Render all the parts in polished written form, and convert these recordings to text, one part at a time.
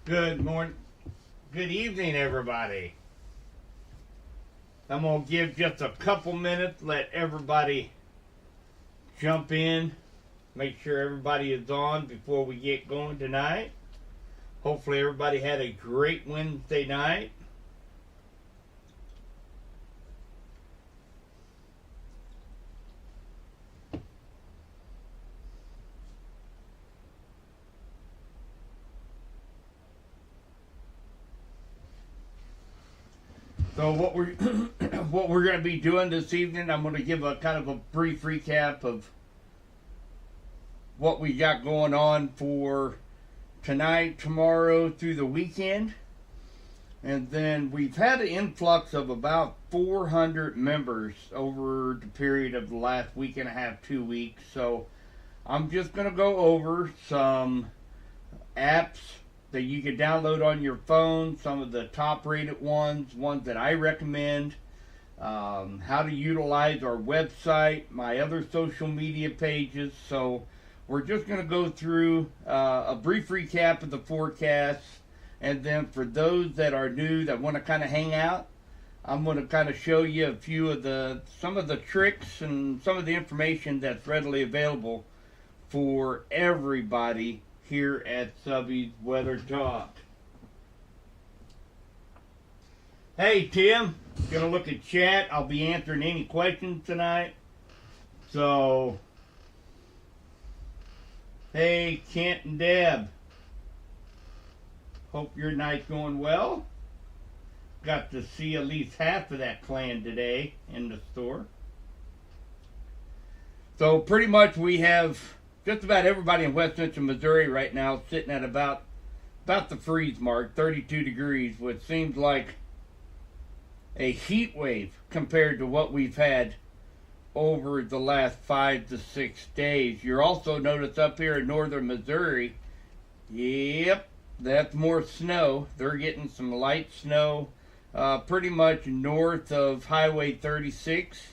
Good morning. Good evening, everybody. I'm going to give just a couple minutes, let everybody jump in, make sure everybody is on before we get going tonight. Hopefully, everybody had a great Wednesday night. So what we're what we're going to be doing this evening, I'm going to give a kind of a brief recap of what we got going on for tonight, tomorrow, through the weekend. And then we've had an influx of about 400 members over the period of the last week and a half, 2 weeks. So I'm just going to go over some apps that you can download on your phone, some of the top rated ones that I recommend, how to utilize our website, my other social media pages. So we're just going to go through a brief recap of the forecasts, and then for those that are new that want to kind of hang out, I'm going to kind of show you a few of some of the tricks and some of the information that's readily available for everybody here at Subby's Weather Talk. Hey Tim, gonna look at chat. I'll be answering any questions tonight. So, hey Kent and Deb, hope your night's going well. Got to see at least half of that clan today in the store. So pretty much we have just about everybody in West Central Missouri right now sitting at about the freeze mark, 32 degrees, which seems like a heat wave compared to what we've had over the last 5 to 6 days. You're also notice up here in northern Missouri, yep, that's more snow. They're getting some light snow pretty much north of Highway 36.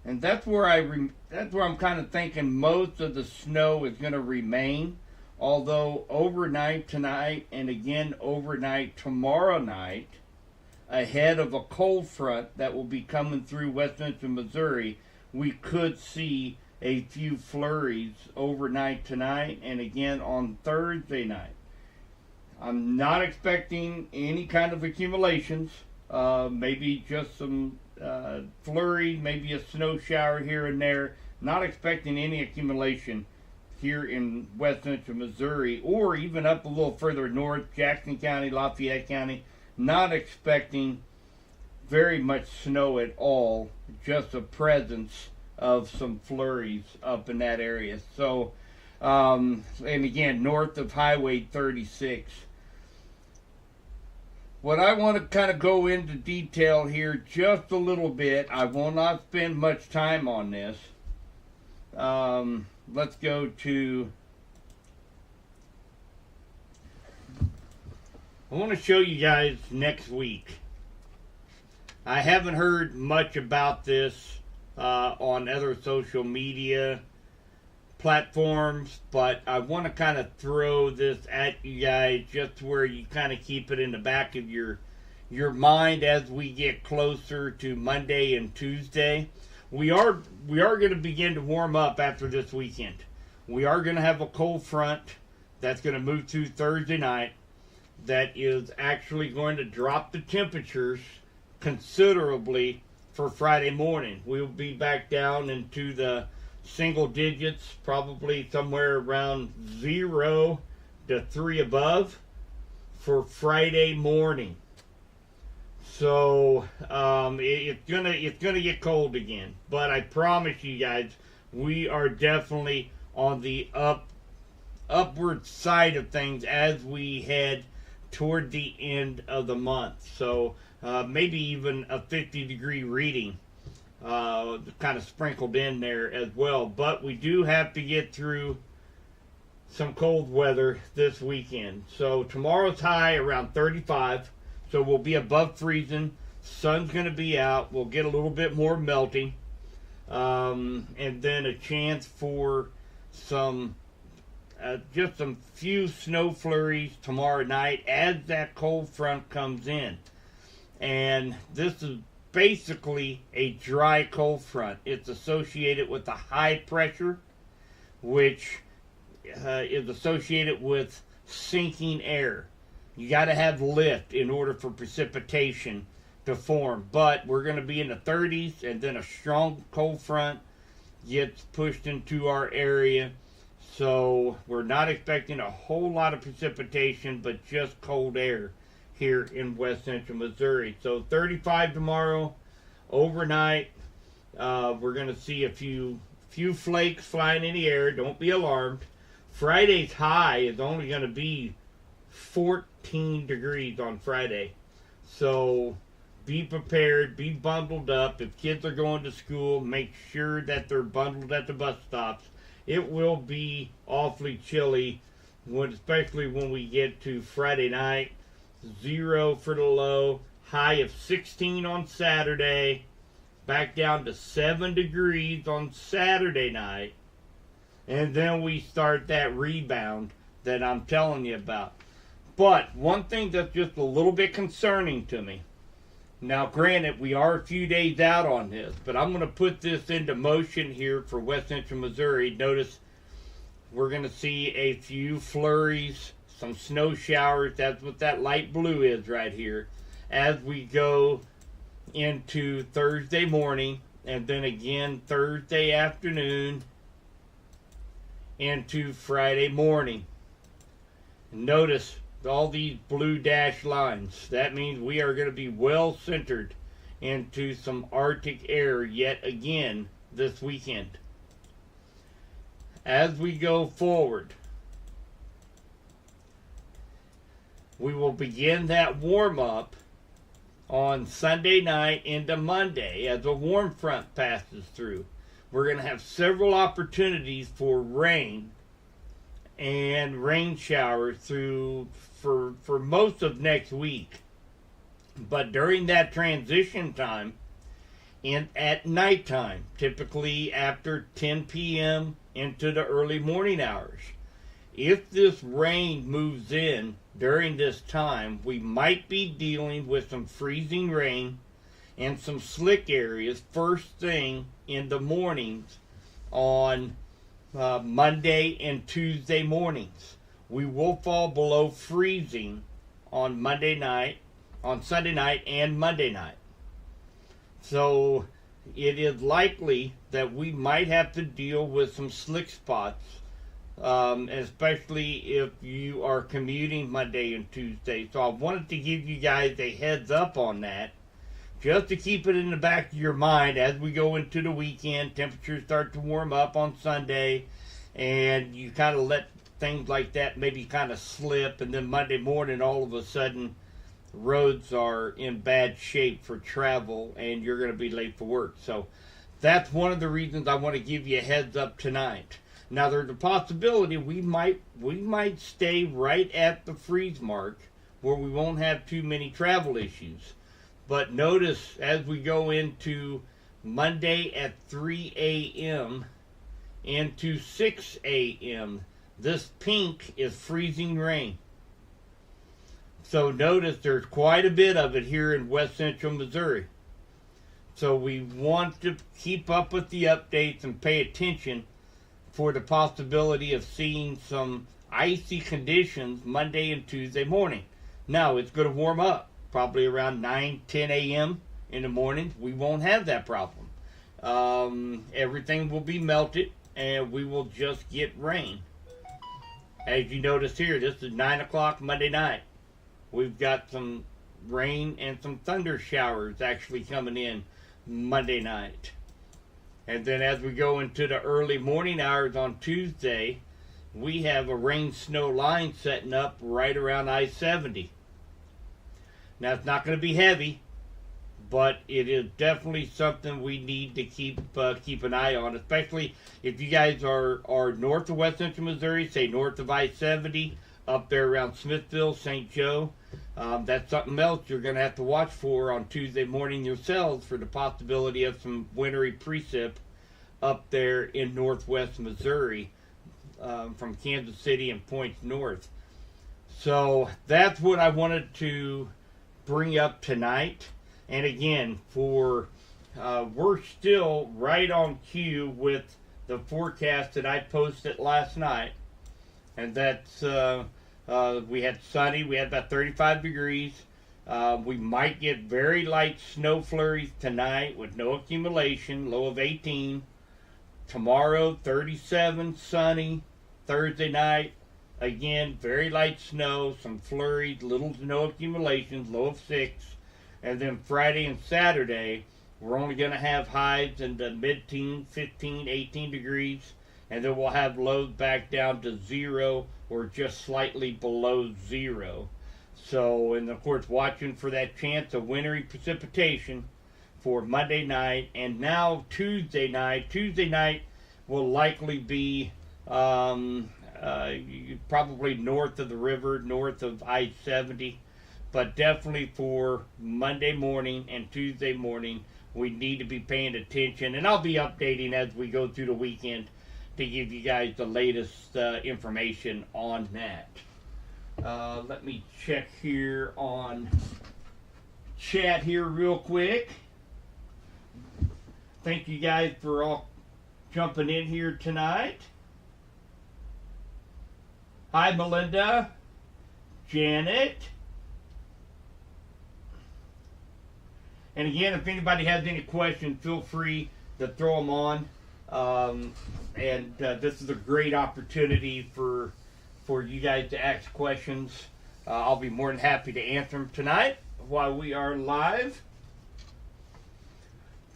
And that's where I'm kind of thinking most of the snow is going to remain. Although overnight tonight and again overnight tomorrow night, ahead of a cold front that will be coming through West Central Missouri, we could see a few flurries overnight tonight and again on Thursday night. I'm not expecting any kind of accumulations. Maybe just some flurry, maybe a snow shower here and there. Not expecting any accumulation here in West Central Missouri or even up a little further north, Jackson County, Lafayette County. Not expecting very much snow at all, just a presence of some flurries up in that area. So, and again, north of Highway 36. What I want to kind of go into detail here just a little bit. I will not spend much time on this. Let's go to... I want to show you guys next week. I haven't heard much about this on other social media platforms, but I want to kind of throw this at you guys just where you kind of keep it in the back of your mind as we get closer to Monday and Tuesday. We are going to begin to warm up after this weekend. We are going to have a cold front that's going to move through Thursday night that is actually going to drop the temperatures considerably for Friday morning. We'll be back down into the single digits, probably somewhere around 0 to 3 above for Friday morning. So it's gonna get cold again. But I promise you guys, we are definitely on the upward side of things as we head toward the end of the month. So maybe even a 50-degree reading kind of sprinkled in there as well. But we do have to get through some cold weather this weekend. So tomorrow's high around 35, so we'll be above freezing. Sun's going to be out. We'll get a little bit more melting, and then a chance for some just some few snow flurries tomorrow night as that cold front comes in. And this is basically a dry cold front. It's associated with a high pressure, which is associated with sinking air. You got to have lift in order for precipitation to form. But we're going to be in the 30s, and then a strong cold front gets pushed into our area. So we're not expecting a whole lot of precipitation, but just cold air here in west central Missouri. So 35 tomorrow, overnight. We're going to see a few flakes flying in the air. Don't be alarmed. Friday's high is only going to be 14 degrees on Friday. So be prepared, be bundled up. If kids are going to school, make sure that they're bundled at the bus stops. It will be awfully chilly, especially when we get to Friday night. 0 for the low, high of 16 on Saturday, back down to 7 degrees on Saturday night. And then we start that rebound that I'm telling you about. But one thing that's just a little bit concerning to me. Now, granted, we are a few days out on this, but I'm going to put this into motion here for west central Missouri. Notice we're going to see a few flurries, some snow showers. That's what that light blue is right here. As we go into Thursday morning, and then again Thursday afternoon into Friday morning. Notice all these blue dashed lines. That means we are going to be well centered into some Arctic air yet again this weekend. As we go forward, we will begin that warm up on Sunday night into Monday as a warm front passes through. We're going to have several opportunities for rain and rain showers for most of next week. But during that transition time, at nighttime, typically after 10 p.m. into the early morning hours, if this rain moves in during this time, we might be dealing with some freezing rain and some slick areas first thing in the mornings on Monday and Tuesday mornings. We will fall below freezing on Sunday night and Monday night. So it is likely that we might have to deal with some slick spots, especially if you are commuting Monday and Tuesday. So I wanted to give you guys a heads up on that, just to keep it in the back of your mind as we go into the weekend. Temperatures start to warm up on Sunday, and you kind of let things like that maybe kind of slip, and then Monday morning all of a sudden roads are in bad shape for travel and you're going to be late for work. So that's one of the reasons I want to give you a heads up tonight. Now there's a possibility we might stay right at the freeze mark where we won't have too many travel issues. But notice as we go into Monday at 3 a.m. into 6 a.m., this pink is freezing rain. So notice there's quite a bit of it here in west central Missouri. So we want to keep up with the updates and pay attention for the possibility of seeing some icy conditions Monday and Tuesday morning. Now it's going to warm up probably around 9, 10 a.m. in the morning. We won't have that problem. Everything will be melted and we will just get rain. As you notice here, this is 9 o'clock Monday night. We've got some rain and some thunder showers actually coming in Monday night. And then as we go into the early morning hours on Tuesday, we have a rain-snow line setting up right around I-70. Now, it's not going to be heavy, but it is definitely something we need to keep an eye on, especially if you guys are north of west central Missouri, say north of I-70, up there around Smithville, St. Joe. That's something else you're going to have to watch for on Tuesday morning yourselves, for the possibility of some wintry precip up there in northwest Missouri from Kansas City and points north. So that's what I wanted to bring up tonight. And again, we're still right on cue with the forecast that I posted last night. And that's, we had sunny, we had about 35 degrees. We might get very light snow flurries tonight with no accumulation, low of 18. Tomorrow, 37, sunny. Thursday night, again, very light snow, some flurries, little to no accumulations, low of 6. And then Friday and Saturday, we're only going to have highs in the mid-teens, 15, 18 degrees. And then we'll have lows back down to 0 or just slightly below 0. So, and of course, watching for that chance of wintry precipitation for Monday night. And now Tuesday night. Tuesday night will likely be probably north of the river, north of I-70. But definitely for Monday morning and Tuesday morning, we need to be paying attention. And I'll be updating as we go through the weekend to give you guys the latest information on that. Let me check here on chat here real quick. Thank you guys for all jumping in here tonight. Hi, Melinda, Janet. And again, if anybody has any questions, feel free to throw them on. This is a great opportunity for you guys to ask questions. I'll be more than happy to answer them tonight while we are live.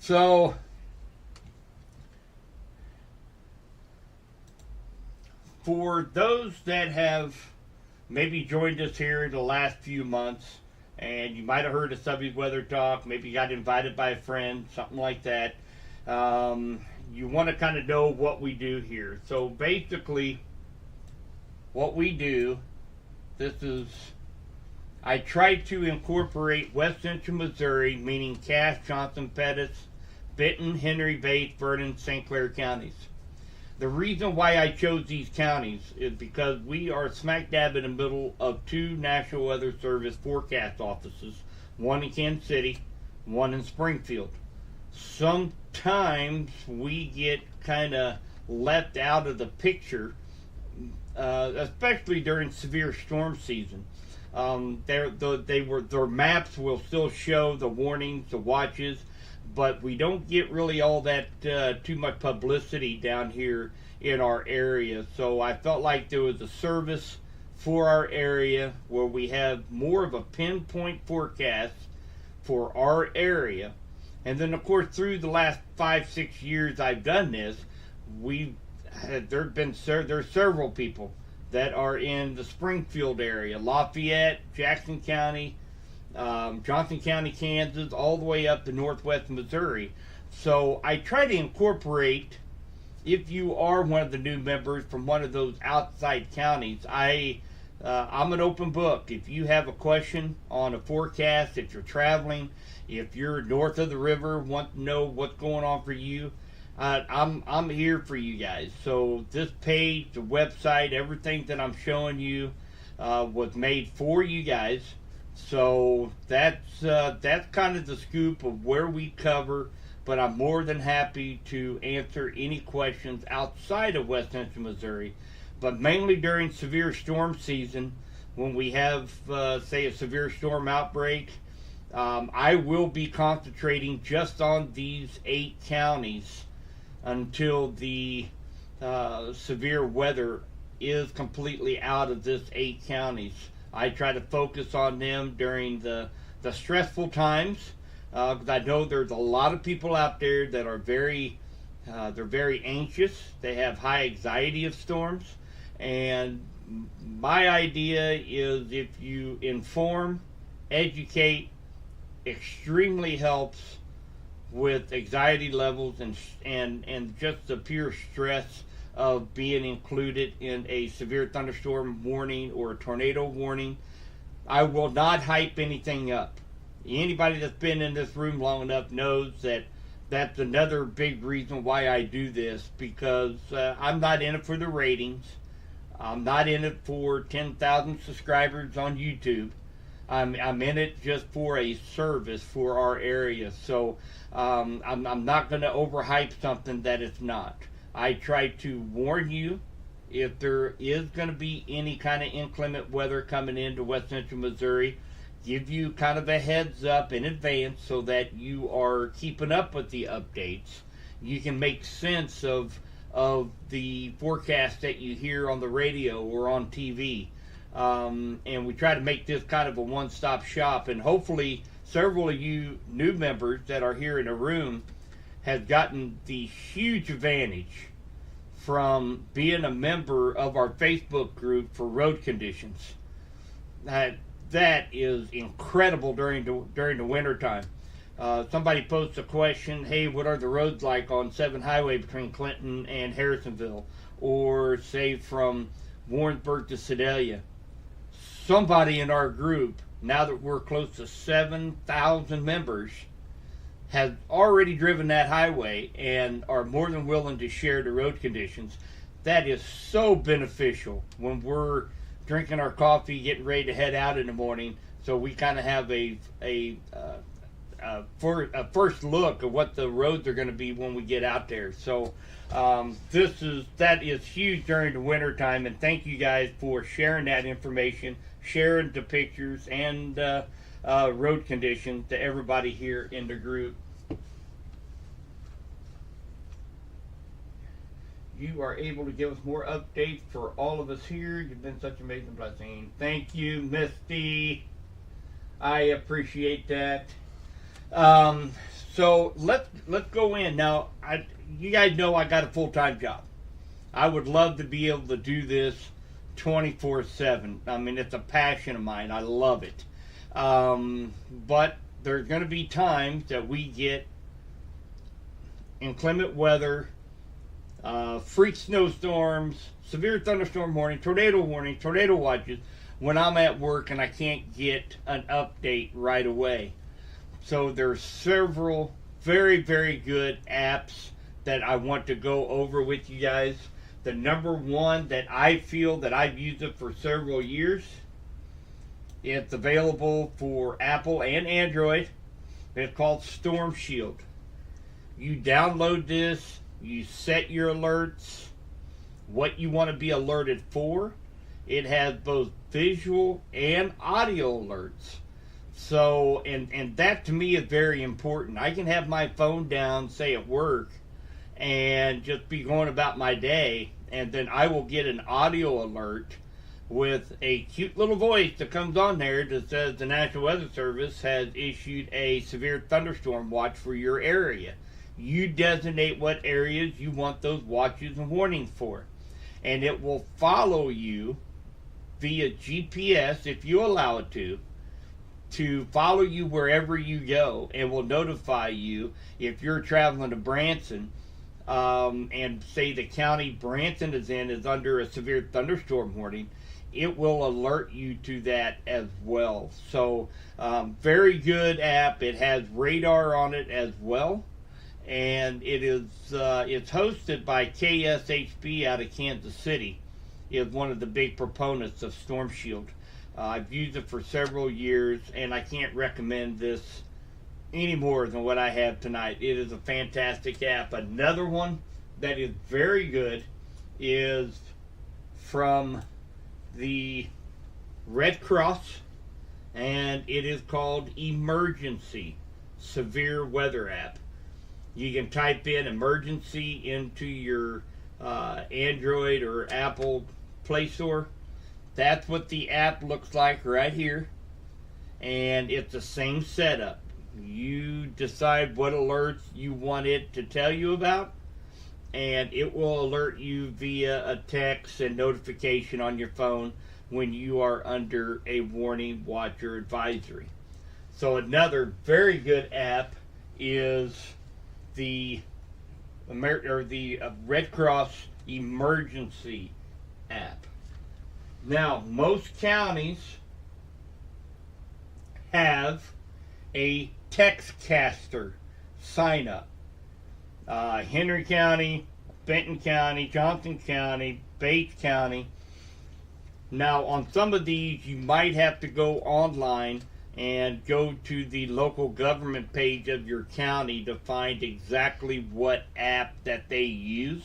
So, for those that have maybe joined us here in the last few months, and you might have heard of Subby's Weather Talk, maybe you got invited by a friend, something like that. You want to kind of know what we do here. So basically, what we do, I try to incorporate West Central Missouri, meaning Cass, Johnson, Pettis, Benton, Henry, Bates, Vernon, St. Clair counties. The reason why I chose these counties is because we are smack dab in the middle of 2 National Weather Service forecast offices, one in Kansas City, one in Springfield. Sometimes we get kind of left out of the picture, especially during severe storm season. Their maps will still show the warnings, the watches, but we don't get really all that too much publicity down here in our area. So I felt like there was a service for our area where we have more of a pinpoint forecast for our area. And then, of course, through the last 5-6 years I've done this, there's several people that are in the Springfield area, Lafayette, Jackson County, Johnson County, Kansas, all the way up to northwest Missouri. So I try to incorporate, if you are one of the new members from one of those outside counties, I'm an open book. If you have a question on a forecast, if you're traveling, if you're north of the river, want to know what's going on for you, I'm here for you guys. So this page, the website, everything that I'm showing you was made for you guys. So that's kind of the scoop of where we cover, but I'm more than happy to answer any questions outside of West Central Missouri, but mainly during severe storm season, when we have, say, a severe storm outbreak. I will be concentrating just on these 8 counties until the severe weather is completely out of this 8 counties. I try to focus on them during the stressful times, because I know there's a lot of people out there that are they're very anxious. They have high anxiety of storms, and my idea is if you inform, educate, extremely helps with anxiety levels and just the pure stress of being included in a severe thunderstorm warning or a tornado warning. I will not hype anything up. Anybody that's been in this room long enough knows that that's another big reason why I do this, because I'm not in it for the ratings. I'm not in it for 10,000 subscribers on YouTube. I'm in it just for a service for our area. So I'm not going to overhype something that it's not. I try to warn you if there is going to be any kind of inclement weather coming into West Central Missouri. Give you kind of a heads up in advance so that you are keeping up with the updates. You can make sense of the forecast that you hear on the radio or on TV. And we try to make this kind of a one-stop shop. And hopefully several of you new members that are here in the room have gotten the huge advantage from being a member of our Facebook group for road conditions. That is incredible during the winter time. Somebody posed a question, hey, what are the roads like on 7 Highway between Clinton and Harrisonville? Or say from Warrensburg to Sedalia. Somebody in our group, now that we're close to 7,000 members, has already driven that highway and are more than willing to share the road conditions. That is so beneficial when we're drinking our coffee, getting ready to head out in the morning. So we kind of have a first look at what the roads are going to be when we get out there. So that is huge during the winter time, and thank you guys for sharing that information, sharing the pictures and road conditions to everybody here in the group. You are able to give us more updates for all of us here. You've been such an amazing blessing. Thank you, Misty. I appreciate that. So let's go in now. You guys know I got a full-time job. I would love to be able to do this 24/7. I mean, it's a passion of mine. I love it. But there's going to be times that we get inclement weather, freak snowstorms, severe thunderstorm warning, tornado watches when I'm at work and I can't get an update right away. So there's several very, very good apps that I want to go over with you guys. The number one that I feel that I've used it for several years, it's available for Apple and Android. It's called Storm Shield. You download this, you set your alerts, what you want to be alerted for. It has both visual and audio alerts. So, and that to me is very important. I can have my phone down, say at work, and just be going about my day, and then I will get an audio alert with a cute little voice that comes on there that says the National Weather Service has issued a severe thunderstorm watch for your area. You designate what areas you want those watches and warnings for, and it will follow you via GPS if you allow it to follow you wherever you go, and will notify you if you're traveling to Branson and say the county Branson is under a severe thunderstorm warning. It will alert you to that as well. So very good app. It has radar on it as well, and it's hosted by KSHB out of Kansas City. Is one of the big proponents of Storm Shield. I've used it for several years, and I can't recommend this any more than what I have tonight. It is a fantastic app. Another one that is very good is from the Red Cross, and it is called Emergency Severe Weather App. You can type in emergency into your Android or Apple Play Store. That's what the app looks like right here, and it's the same setup. You decide what alerts you want it to tell you about, and it will alert you via a text and notification on your phone when you are under a warning, watch, or advisory. So another very good app is the Red Cross Emergency app. Now, most counties have a Textcaster sign up. Henry County, Benton County, Johnson County, Bates County. Now, on some of these, you might have to go online and go to the local government page of your county to find exactly what app that they use.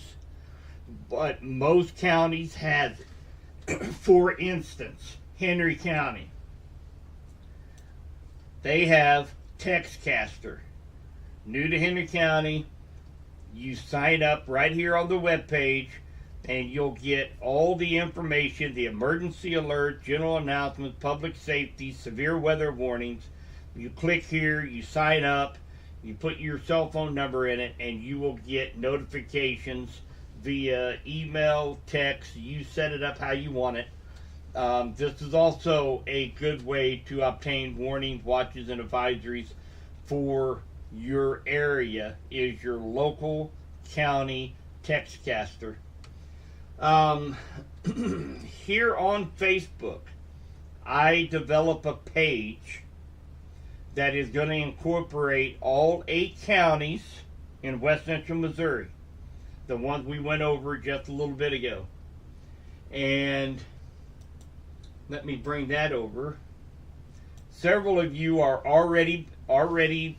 But most counties have it. For instance, Henry County, they have Textcaster. New to Henry County, you sign up right here on the web page, and you'll get all the information, the emergency alert, general announcements, public safety, severe weather warnings. You click here, you sign up, you put your cell phone number in it, and you will get notifications via email, text. You set it up how you want it. This is also a good way to obtain warnings, watches, and advisories for your area, is your local county Textcaster. Here on Facebook, I develop a page that is going to incorporate all 8 counties in West Central Missouri, the ones we went over just a little bit ago. And let me bring that over. Several of you are already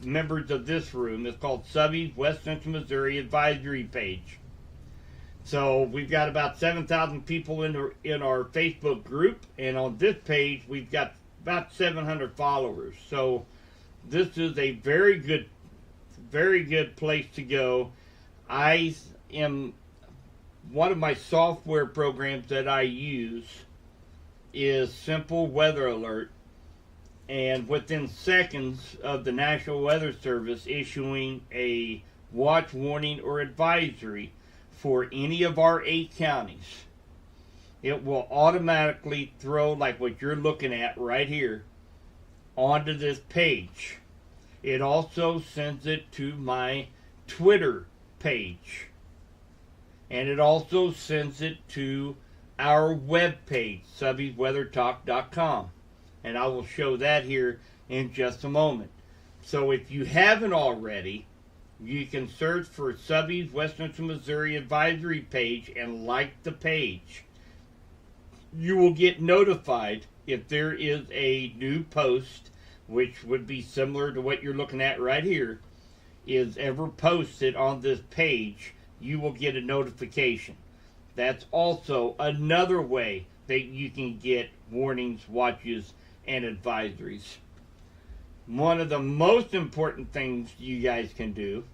members of this room. It's called Subby's West Central Missouri Advisory Page. So we've got about 7,000 people in our Facebook group, and on this page we've got about 700 followers. So this is a very good place to go. One of my software programs that I use is Simple Weather Alert, and within seconds of the National Weather Service issuing a watch, warning, or advisory for any of our 8 counties, it will automatically throw, like what you're looking at right here, onto this page. It also sends it to my Twitter page, and it also sends it to our web page, SubbyWeatherTalk.com, and I will show that here in just a moment. So if you haven't already, you can search for Subby's West Central Missouri Advisory Page and like the page. You will get notified if there is a new post, which would be similar to what you're looking at right here, is ever posted on this page. You will get a notification. That's also another way that you can get warnings, watches, and advisories. One of the most important things you guys can do,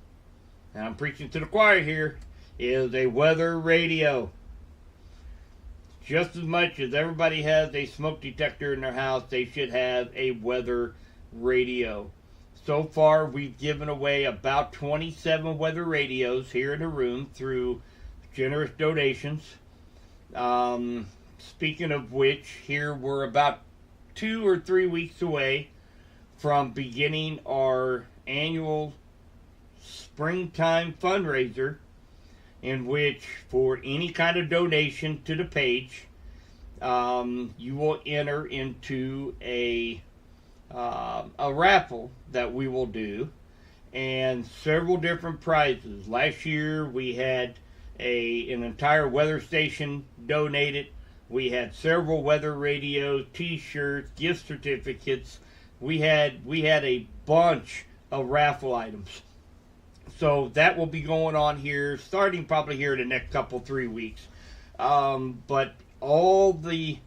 and I'm preaching to the choir here, is a weather radio. Just as much as everybody has a smoke detector in their house, they should have a weather radio. So far, we've given away about 27 weather radios here in the room through generous donations. Speaking of which, here we're about 2 or 3 weeks away from beginning our annual springtime fundraiser, in which for any kind of donation to the page, you will enter into a raffle that we will do, and several different prizes. Last year we had an entire weather station donated. We had several weather radios, t-shirts, gift certificates. We had a bunch of raffle items. So that will be going on here, starting probably here in the next 3 weeks. But all the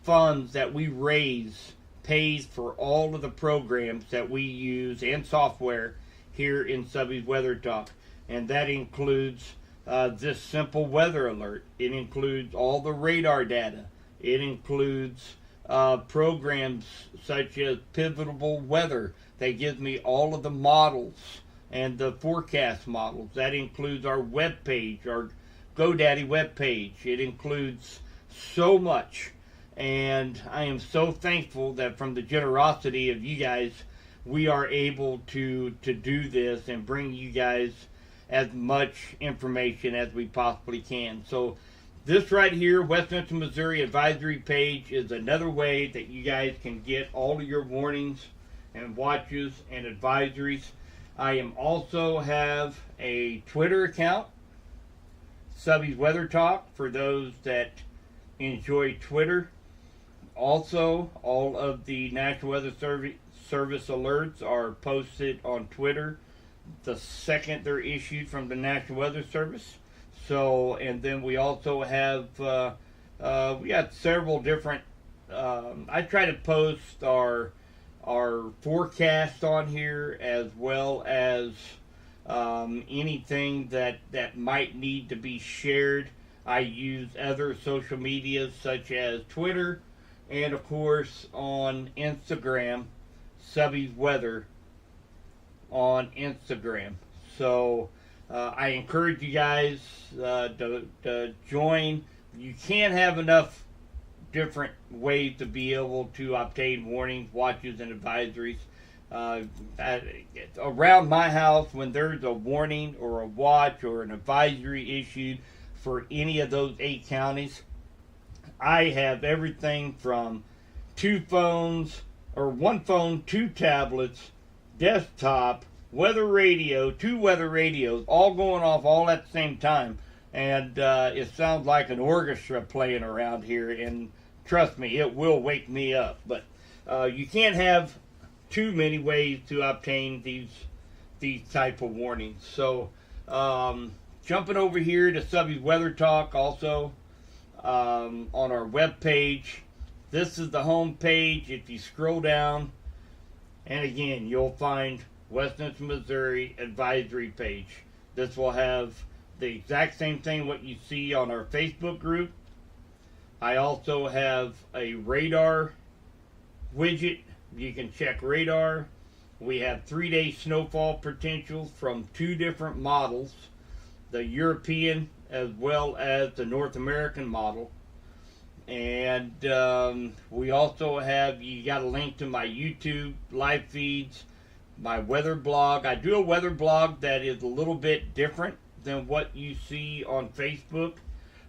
funds that we raise pays for all of the programs that we use and software here in Subby's Weather Talk. And that includes this simple weather alert. It includes all the radar data. It includes programs such as Pivotal Weather that gives me all of the models and the forecast models. That includes our web page, our GoDaddy web page. It includes so much, and I am so thankful that from the generosity of you guys, we are able to do this and bring you guys as much information as we possibly can. So this right here, West Central Missouri Advisory Page, is another way that you guys can get all of your warnings and watches and advisories. I am also have a Twitter account, Subby's Weather Talk, for those that enjoy Twitter. Also, all of the National Weather Service alerts are posted on Twitter the second they're issued from the National Weather Service. So, and then we also have, we got several different, I try to post our forecast on here, as well as anything that might need to be shared. I use other social medias such as Twitter, and of course on Instagram, Subby's Weather on Instagram. So I encourage you guys to join. You can't have enough different ways to be able to obtain warnings, watches, and advisories. Around my house, when there's a warning or a watch or an advisory issued for any of those 8 counties, I have everything from 2 phones, or 1 phone, 2 tablets, desktop, weather radio, 2 weather radios, all going off all at the same time. And it sounds like an orchestra playing around here, and trust me, it will wake me up. But you can't have too many ways to obtain these type of warnings. So jumping over here to Subby's Weather Talk, also on our web page. This is the home page. If you scroll down, and again, you'll find West Central Missouri advisory page. This will have the exact same thing what you see on our Facebook group. I also have a radar widget. You can check radar. We have 3-day snowfall potential from 2 different models, the European as well as the North American model. And we also have, you got a link to my YouTube live feeds, my weather blog. I do a weather blog that is a little bit different than what you see on Facebook.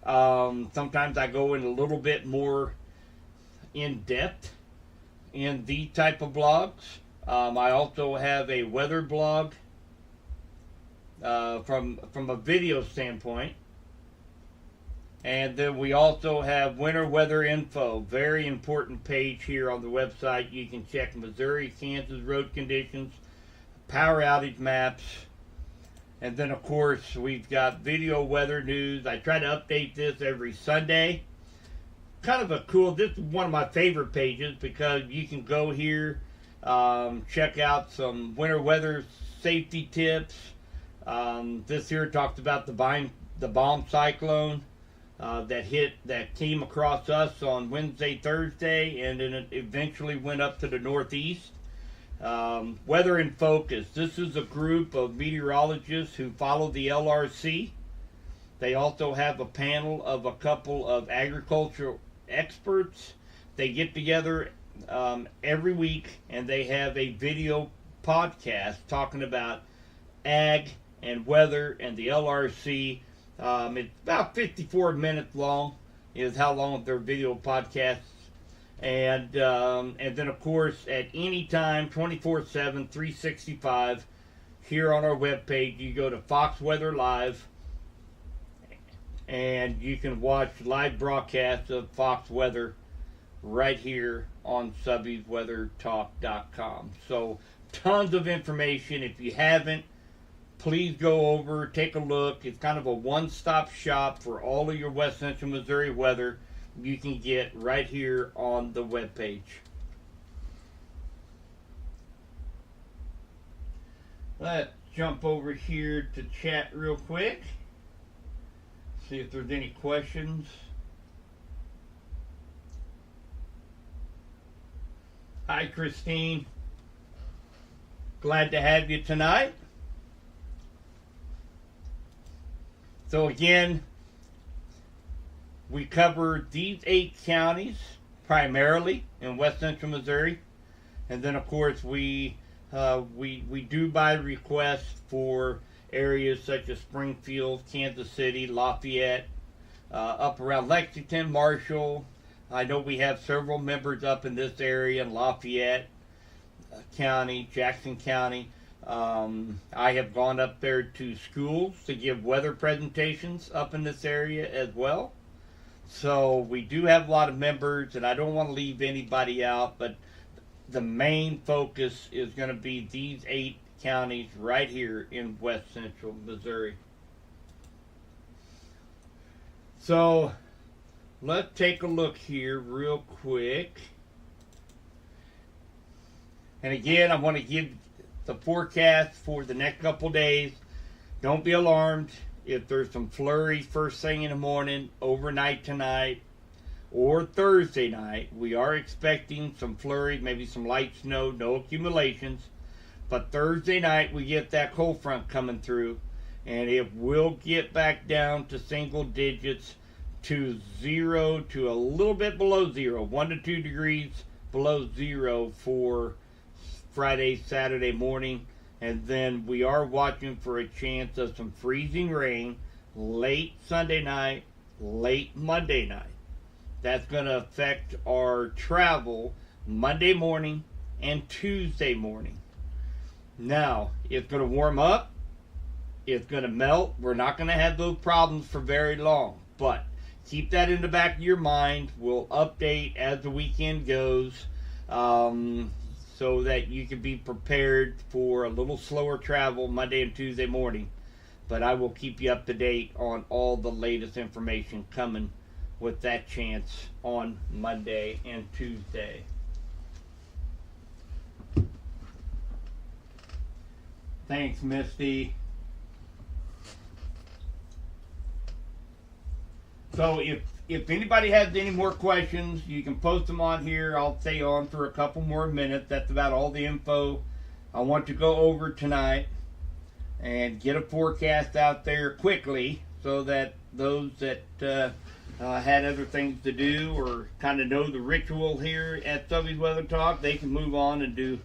Sometimes I go in a little bit more in depth in these type of blogs. I also have a weather blog from a video standpoint. And then we also have winter weather info, very important page here on the website. You can check Missouri, Kansas road conditions, power outage maps, and then of course we've got video weather news. I try to update this every Sunday. Kind of a cool, this is one of my favorite pages because you can go here, check out some winter weather safety tips. This here talks about the bomb cyclone that came across us on Wednesday, Thursday, and then it eventually went up to the northeast. Weather in Focus. This is a group of meteorologists who follow the LRC. They also have a panel of a couple of agricultural experts. They get together every week and they have a video podcast talking about ag and weather and the LRC. It's about 54 minutes long is how long their video podcasts. And then of course at any time, 24/7, 365, here on our webpage, you go to Fox Weather Live and you can watch live broadcasts of Fox Weather right here on Subby'sWeatherTalk.com. So tons of information. If you haven't, please go over, take a look. It's kind of a one-stop shop for all of your West Central Missouri weather you can get right here on the webpage. Let's jump over here to chat real quick. See if there's any questions. Hi, Christine. Glad to have you tonight. So again, we cover these 8 counties primarily in West Central Missouri, and then of course we do by request for areas such as Springfield, Kansas City, Lafayette, up around Lexington, Marshall. I know we have several members up in this area in Lafayette County, Jackson County. I have gone up there to schools to give weather presentations up in this area as well. So we do have a lot of members, and I don't want to leave anybody out, but the main focus is going to be these 8 counties right here in west central Missouri. So let's take a look here real quick. And again, I want to give the forecast for the next couple days. Don't be alarmed if there's some flurries first thing in the morning, overnight tonight, or Thursday night. We are expecting some flurries, maybe some light snow, no accumulations. But Thursday night we get that cold front coming through, and it will get back down to single digits, to 0 to a little bit below 0, 1 to 2 degrees below 0 for Friday, Saturday morning. And then we are watching for a chance of some freezing rain late Sunday night, late Monday night. That's going to affect our travel Monday morning and Tuesday morning. Now, it's going to warm up. It's going to melt. We're not going to have those problems for very long. But keep that in the back of your mind. We'll update as the weekend goes, so that you can be prepared for a little slower travel Monday and Tuesday morning. But I will keep you up to date on all the latest information coming with that chance on Monday and Tuesday. Thanks, Misty. So if anybody has any more questions, you can post them on here. I'll stay on for a couple more minutes. That's about all the info I want to go over tonight, and get a forecast out there quickly so that those that had other things to do or kind of know the ritual here at Subby's Weather Talk, they can move on and do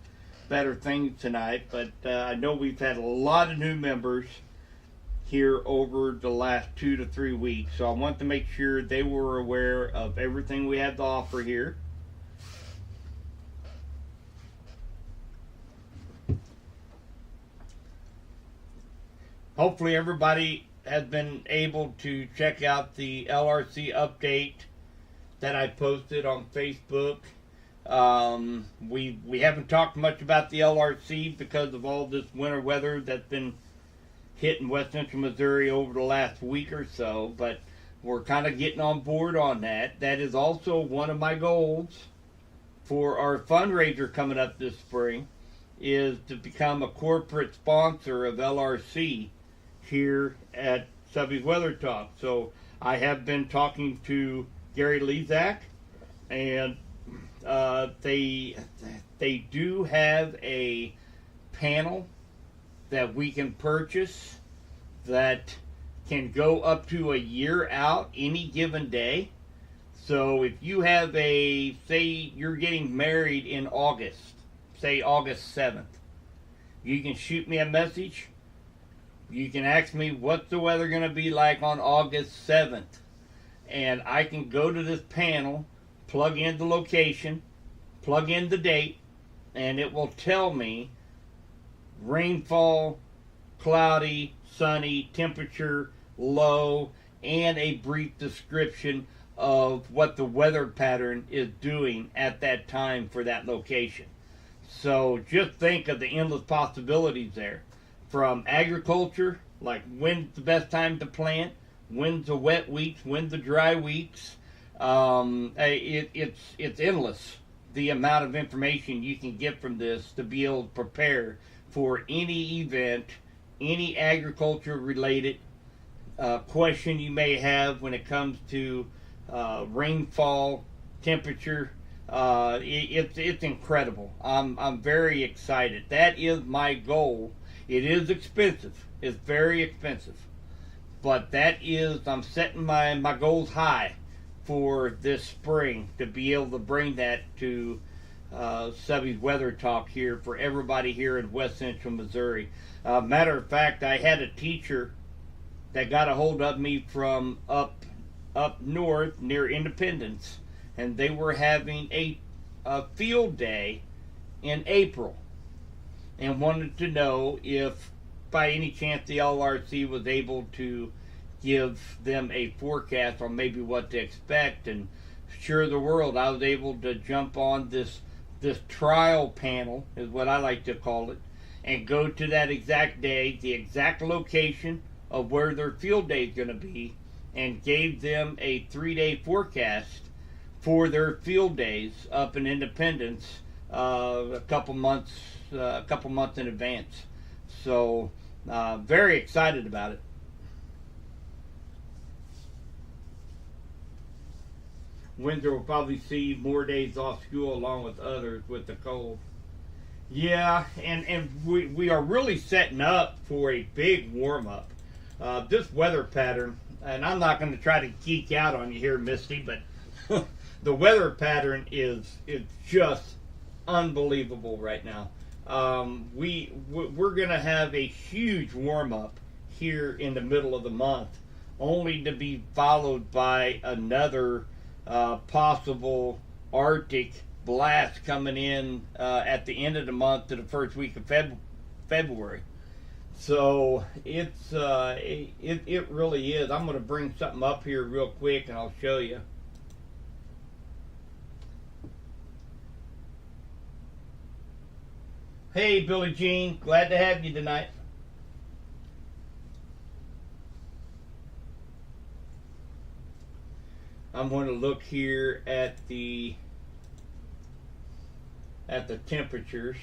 better things tonight. But I know we've had a lot of new members here over the last 2 to 3 weeks, so I want to make sure they were aware of everything we have to offer here. Hopefully everybody has been able to check out the LRC update that I posted on Facebook. We haven't talked much about the LRC because of all this winter weather that's been hitting west central Missouri over the last week or so, but we're kind of getting on board on that. That is also one of my goals for our fundraiser coming up this spring, is to become a corporate sponsor of LRC here at Subby's Weather Talk. So I have been talking to Gary Lezak, and they do have a panel that we can purchase that can go up to a year out any given day. So if you have say you're getting married in August, say August 7th, you can shoot me a message. You can ask me what's the weather going to be like on August 7th. And I can go to this panel, plug in the location, plug in the date, and it will tell me rainfall, cloudy, sunny, temperature, low, and a brief description of what the weather pattern is doing at that time for that location. So just think of the endless possibilities there. From agriculture, like when's the best time to plant, when's the wet weeks, when's the dry weeks. It's endless, the amount of information you can get from this to be able to prepare for any event, any agriculture related question you may have when it comes to rainfall, temperature. It's incredible. I'm very excited. That is my goal. It is expensive. It's very expensive. But that is, I'm setting my goals high for this spring to be able to bring that to Subby's Weather Talk here for everybody here in west central Missouri. Matter of fact, I had a teacher that got a hold of me from up north near Independence, and they were having a field day in April. and wanted to know if by any chance the LRC was able to give them a forecast on maybe what to expect. And sure the world, I was able to jump on this trial panel, is what I like to call it, and go to that exact day, the exact location of where their field day is going to be, and gave them a 3-day forecast for their field days up in Independence, a couple months in advance. So very excited about it. Windsor will probably see more days off school along with others with the cold. Yeah, and we are really setting up for a big warm-up. This weather pattern, and I'm not going to try to geek out on you here, Misty, but the weather pattern is just unbelievable right now. We're going to have a huge warm-up here in the middle of the month, only to be followed by another possible Arctic blast coming in at the end of the month to the first week of February. So it really is. I'm going to bring something up here real quick and I'll show you. Hey, Billie Jean, glad to have you tonight. I'm going to look here at the temperatures.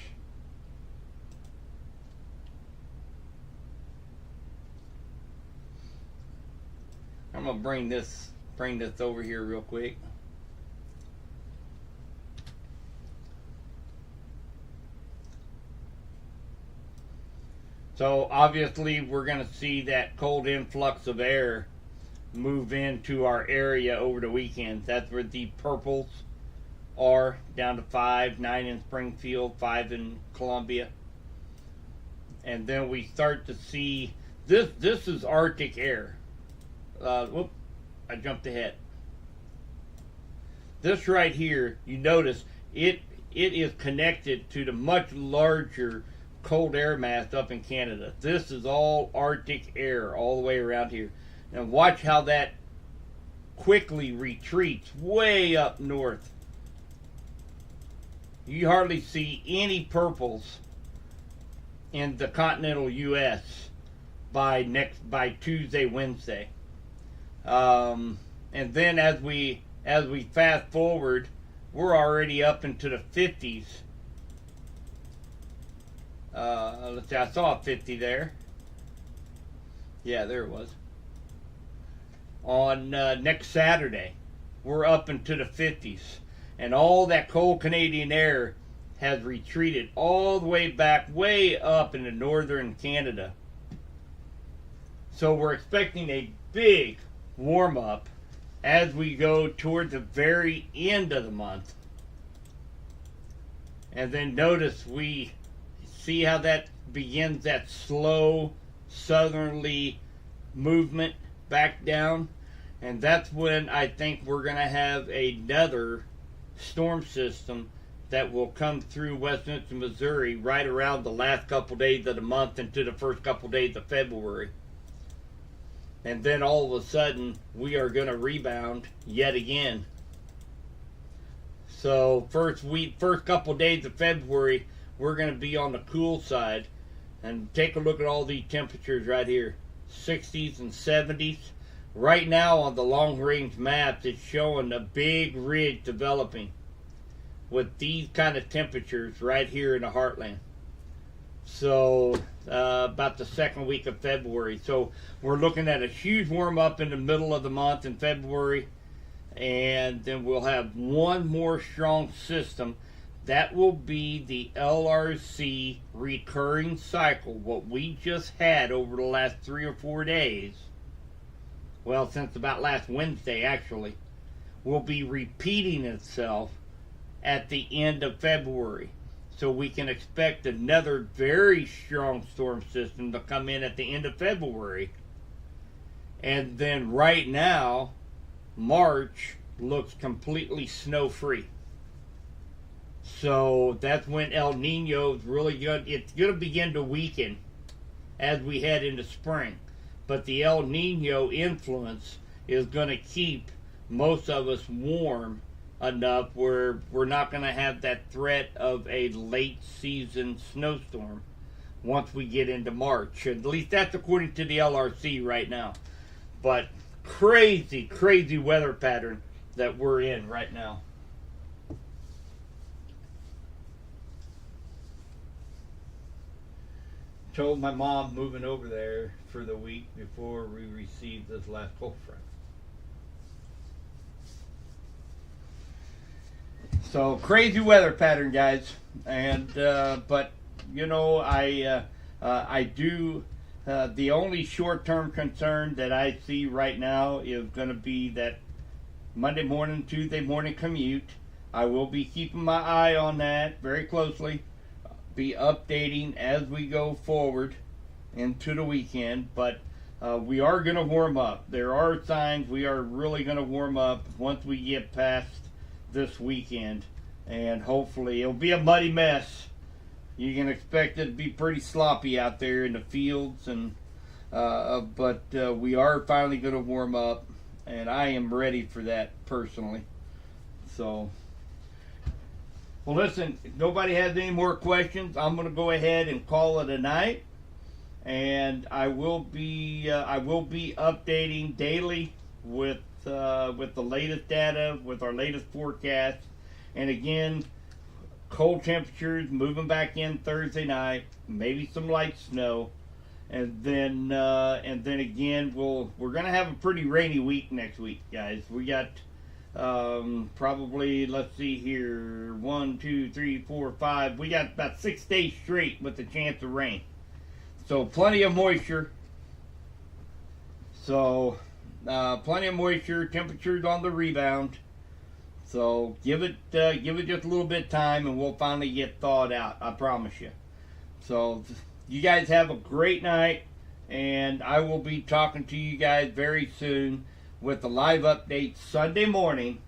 I'm going to bring this over here real quick. So obviously we're going to see that cold influx of air move into our area over the weekend. That's where the purples are, down to 5, 9 in Springfield, 5 in Columbia. And then we start to see, this is Arctic air. Whoop, I jumped ahead. This right here, you notice, it is connected to the much larger cold air mass up in Canada. This is all Arctic air all the way around here. And watch how that quickly retreats way up north. You hardly see any purples in the continental U.S. by Tuesday, Wednesday. And then as we fast forward, we're already up into the 50s. Let's see, I saw a 50 there. Yeah, there it was. On next Saturday, we're up into the 50s, and all that cold Canadian air has retreated all the way back, way up into northern Canada. So we're expecting a big warm-up as we go toward the very end of the month. And then notice we see how that begins that slow southerly movement back down. And that's when I think we're going to have another storm system that will come through Westminster, Missouri right around the last couple days of the month into the first couple days of February. And then all of a sudden, we are going to rebound yet again. So first couple days of February, we're going to be on the cool side. And take a look at all these temperatures right here. 60s and 70s. Right now on the long range maps, it's showing a big ridge developing with these kind of temperatures right here in the heartland. So about the second week of February. So we're looking at a huge warm up in the middle of the month in February, and then we'll have one more strong system. That will be the LRC recurring cycle, what we just had over the last 3 or 4 days. Well, since about last Wednesday, actually, will be repeating itself at the end of February. So we can expect another very strong storm system to come in at the end of February. And then right now, March looks completely snow-free. So that's when El Nino is really good. It's going to begin to weaken as we head into spring. But the El Nino influence is going to keep most of us warm enough where we're not going to have that threat of a late season snowstorm once we get into March. At least that's according to the LRC right now. But crazy, crazy weather pattern that we're in right now. Told my mom moving over there for the week before we received this last cold front. So crazy weather pattern, guys, and but you know I do. The only short-term concern that I see right now is going to be that Monday morning, Tuesday morning commute. I will be keeping my eye on that very closely. Be updating as we go forward into the weekend, but we are going to warm up. There are signs we are really going to warm up once we get past this weekend, and hopefully it'll be a muddy mess. You can expect it to be pretty sloppy out there in the fields, and but we are finally going to warm up, and I am ready for that personally. So, well, listen, if nobody has any more questions, I'm going to go ahead and call it a night, and I will be updating daily with the latest data, with our latest forecast, and again, cold temperatures moving back in Thursday night, maybe some light snow, and then again we're gonna have a pretty rainy week next week, guys. We got probably, let's see here, 1, 2, 3, 4, 5. We got about 6 days straight with the chance of rain. So plenty of moisture. So plenty of moisture. Temperatures on the rebound. So give it just a little bit of time, and we'll finally get thawed out. I promise you. So you guys have a great night, and I will be talking to you guys very soon with the live update Sunday morning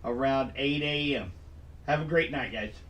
around 8 a.m. Have a great night, guys.